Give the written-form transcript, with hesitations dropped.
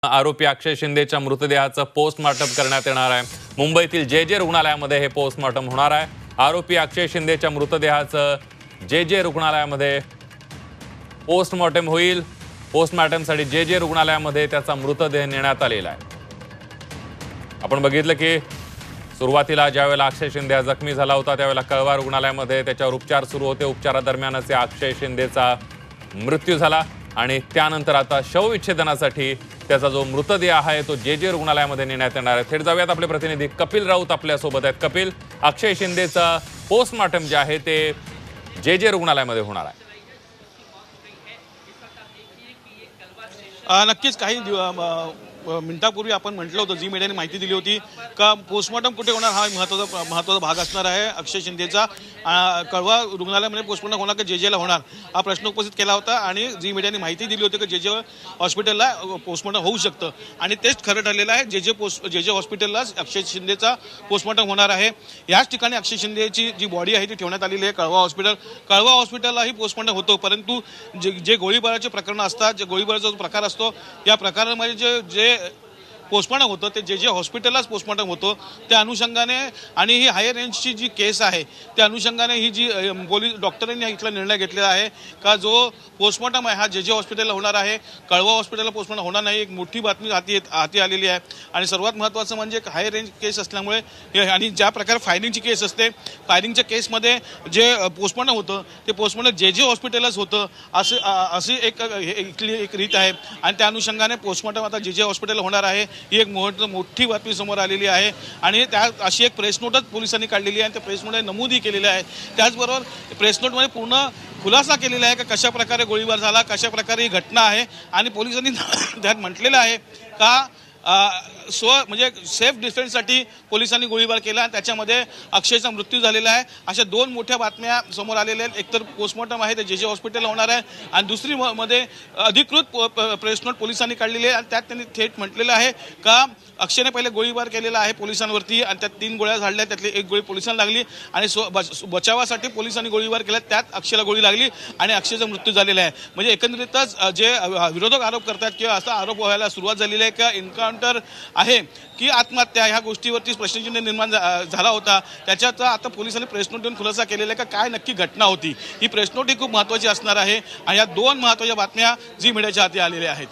आरोपी अक्षय शिंदेच्या मृतदेहाचं पोस्टमॉर्टम करण्यात येणार आहे। मुंबईतील जे रुग्णालयामध्ये हे पोस्टमॉर्टम होणार आहे। आरोपी अक्षय शिंदेच्या मृतदेहाचं जे रुग्णालयामध्ये पोस्टमॉर्टम होईल। पोस्टमॉर्टमसाठी जे रुग्णालयामध्ये त्याचा मृतदेह नेण्यात आलेला आहे। आपण बघितलं की सुरुवातीला ज्यावेळेला अक्षय शिंदे जखमी झाला होता त्यावेळेला कळवा रुग्णालयामध्ये त्याच्यावर उपचार सुरू होते। उपचारादरम्यानच अक्षय शिंदेचा मृत्यू झाला आणि त्यानंतर आता शवविच्छेदनासाठी त्याचा जो मृतदेह आहे तो जे रुग्णालयामध्ये नेण्यात येणार आहे। थेट जाऊयात आपले प्रतिनिधी कपिल राऊत आपल्या सोबत आहेत। कपिल, अक्षय शिंदेचा पोस्टमॉर्टम जे आहे ते जे रुग्णालयामध्ये होणार आहे। नक्कीच काही मिनिटापूर्वी आपण म्हटलं होतं, जी मीडियाने माहिती दिली होती का पोस्टमॉर्टम कुठे होणार हा महत्त्वाचा भाग असणार आहे। अक्षय शिंदेचा कळवा रुग्णालयामध्ये पोस्टमॉर्टम होणार का जे ला होणार हा प्रश्न उपस्थित केला होता आणि जी मीडियाने माहिती दिली होती की जे हॉस्पिटलला पोस्टमॉर्टम होऊ शकतं आणि तेच खरं ठरलेलं आहे। जे हॉस्पिटलला अक्षय शिंदेचा पोस्टमॉर्टम होणार आहे। याच ठिकाणी अक्षय शिंदेची जी बॉडी आहे ती ठेवण्यात आलेली आहे कळवा हॉस्पिटललाही पोस्टमॉर्टम होतो, परंतु जे गोळीबाराचे प्रकरण असतात, जे गोळीबाराचा जो प्रकार असतो या प्रकारामध्ये जे पोस्टमॉर्टम होतं ते जे हॉस्पिटललाच पोस्टमॉर्टम होतं। त्या अनुषंगाने आणि ही हायर रेंजची जी केस आहे त्या अनुषंगाने ही जी पोलीस डॉक्टरांनी इथला निर्णय घेतलेला आहे का जो पोस्टमॉर्टम आहे हा जे हॉस्पिटलला होणार आहे, कळवा हॉस्पिटलला पोस्टमॉर्टम होणार नाही। एक मोठी बातमी हाती आलेली आहे आणि सर्वात महत्त्वाचं म्हणजे हायर रेंज केस असल्यामुळे आणि ज्या प्रकारे फायरिंगची केस असते, फायरिंगच्या केसमध्ये जे पोस्टमॉर्टम होतं ते पोस्टमॉर्टम जे हॉस्पिटललाच होतं अशी एक रीत आहे आणि त्या अनुषंगाने पोस्टमॉर्टम आता जे हॉस्पिटलला होणार आहे। ही एक मोठी बातमी समोर आलेली आहे आणि त्या अशी एक प्रेस नोटच पोलिसांनी काढलेली आहे आणि त्या प्रेस नोटमध्ये नमूदही केलेलं आहे। त्याचबरोबर प्रेस नोटमध्ये पूर्ण खुलासा केलेला आहे का कशा प्रकारे गोळीबार झाला, कशा प्रकारे ही घटना आहे आणि पोलिसांनी त्यात म्हटलेलं आहे का म्हणजे सेल्फ डिफेन्ससाठी पोलिसांनी गोळीबार केला आणि त्याच्यामध्ये अक्षयचा मृत्यू झालेला आहे। अशा दोन मोठ्या बातम्या समोर आलेल्या आहेत। एकतर पोस्टमॉर्टम आहे ते जे हॉस्पिटलला होणार आहे आणि दुसरी मध्ये अधिकृत प्रेस नोट पोलिसांनी काढलेली आहे आणि त्यात त्यांनी थेट म्हटलेलं आहे का अक्षयने पहिले गोळीबार केलेला आहे पोलिसांवरती आणि त्यात 3 गोळ्या झाडल्या, त्यातली एक गोळी पोलिसांना लागली आणि बचावासाठी पोलिसांनी गोळीबार केला, त्यात अक्षयला गोळी लागली आणि अक्षयचा मृत्यू झालेला आहे। म्हणजे एकंदरीतच जे विरोधक आरोप करतात किंवा असा आरोप व्हायला सुरुवात झालेली आहे का एन्काउंटर आहे की आत्महत्या, ह्या गोष्टीवरती प्रश्नचिन्ह निर्माण झाला होता। त्याच्यात आता पोलिसांनी प्रेस नोट देऊन खुलासा केलेला आहे का काय नक्की घटना होती। ही प्रेस नोट ही खूप महत्त्वाची असणार आहे आणि या 2 महत्त्वाच्या बातम्या जी मीडियाच्या हाती आलेल्या आहेत।